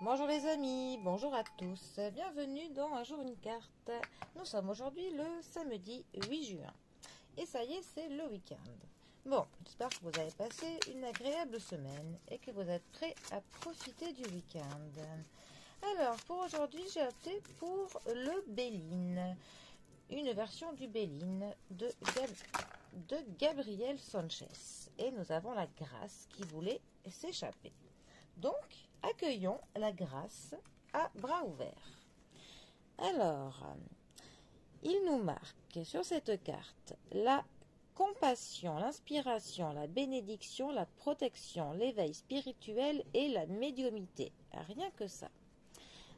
Bonjour les amis, bonjour à tous, bienvenue dans Un jour une carte. Nous sommes aujourd'hui le samedi 8 juin et ça y est, c'est le week-end. Bon, j'espère que vous avez passé une agréable semaine et que vous êtes prêts à profiter du week-end. Alors, pour aujourd'hui, j'ai opté pour le Béline, une version du Béline de Gabriel Sanchez. Et nous avons la Grâce qui voulait s'échapper. Donc, accueillons la Grâce à bras ouverts. Alors, il nous marque sur cette carte la compassion, l'inspiration, la bénédiction, la protection, l'éveil spirituel et la médiumnité. Rien que ça.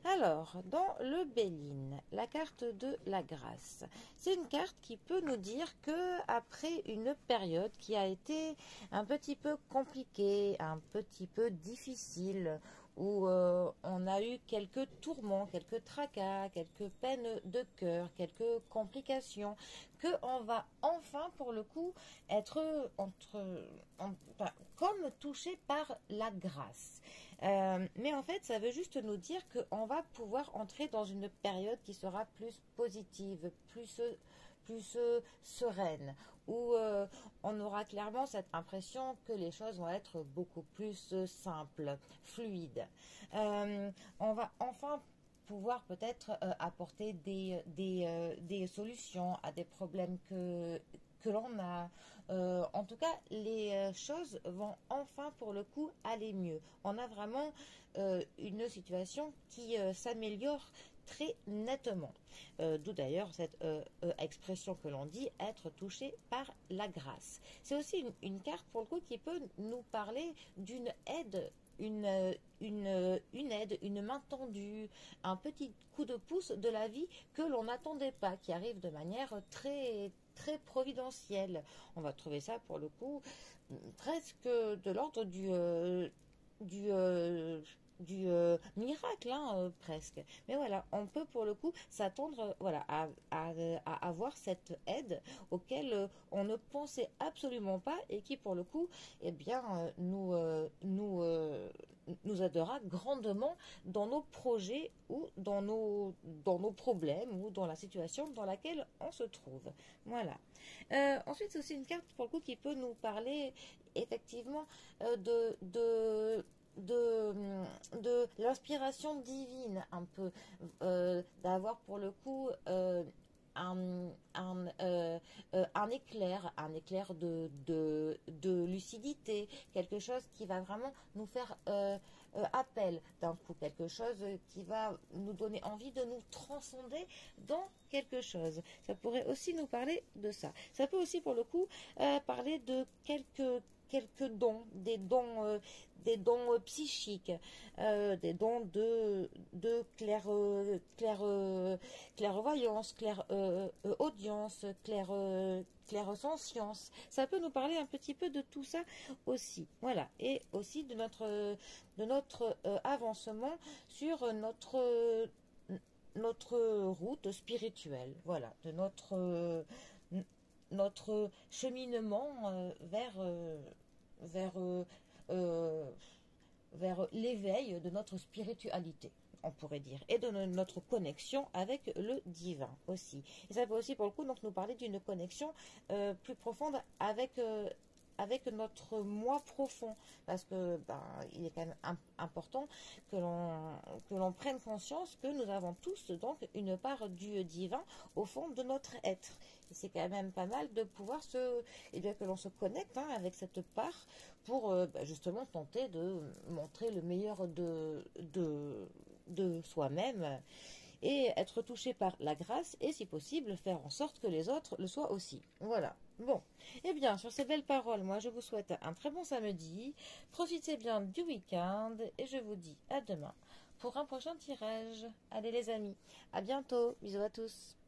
Alors, dans le Béline, la carte de la Grâce, c'est une carte qui peut nous dire que après une période qui a été un petit peu compliquée, un petit peu difficile, où on a eu quelques tourments, quelques tracas, quelques peines de cœur, quelques complications, qu'on va enfin pour le coup être comme touché par la grâce. Mais en fait, ça veut juste nous dire qu'on va pouvoir entrer dans une période qui sera plus positive, plus sereine, où on aura clairement cette impression que les choses vont être beaucoup plus simples, fluides. On va enfin pouvoir peut-être apporter des solutions à des problèmes que l'on a. En tout cas, les choses vont enfin pour le coup aller mieux. On a vraiment une situation qui s'améliore très nettement. D'où d'ailleurs cette expression que l'on dit être touché par la grâce. C'est aussi une carte pour le coup qui peut nous parler d'une aide, une aide, une main tendue, un petit coup de pouce de la vie que l'on n'attendait pas, qui arrive de manière très providentielle. On va trouver ça pour le coup presque de l'ordre du miracle, hein, presque. Mais voilà, on peut pour le coup s'attendre voilà, à avoir cette aide auquel on ne pensait absolument pas et qui pour le coup eh bien, nous aidera grandement dans nos projets ou dans nos problèmes ou dans la situation dans laquelle on se trouve. Voilà. Ensuite, c'est aussi une carte pour le coup qui peut nous parler effectivement de l'inspiration divine un peu, d'avoir pour le coup un éclair de lucidité, quelque chose qui va vraiment nous faire appel d'un coup, quelque chose qui va nous donner envie de nous transcender dans quelque chose. Ça pourrait aussi nous parler de ça. Ça peut aussi pour le coup parler de quelques dons, des dons psychiques, des dons de clairvoyance, audience, clairsentience. Ça peut nous parler un petit peu de tout ça aussi. Voilà. Et aussi de notre avancement sur notre route spirituelle. Voilà. De notre cheminement vers l'éveil de notre spiritualité, on pourrait dire, et de notre connexion avec le divin aussi. Et ça peut aussi pour le coup donc nous parler d'une connexion plus profonde avec notre moi profond, parce que il est quand même important que l'on prenne conscience que nous avons tous donc une part du divin au fond de notre être. Et c'est quand même pas mal de pouvoir que l'on se connecte avec cette part pour justement tenter de montrer le meilleur de soi-même et être touché par la grâce et si possible faire en sorte que les autres le soient aussi. Voilà. Bon, et bien sur ces belles paroles, moi je vous souhaite un très bon samedi, profitez bien du week-end et je vous dis à demain pour un prochain tirage. Allez les amis, à bientôt, bisous à tous.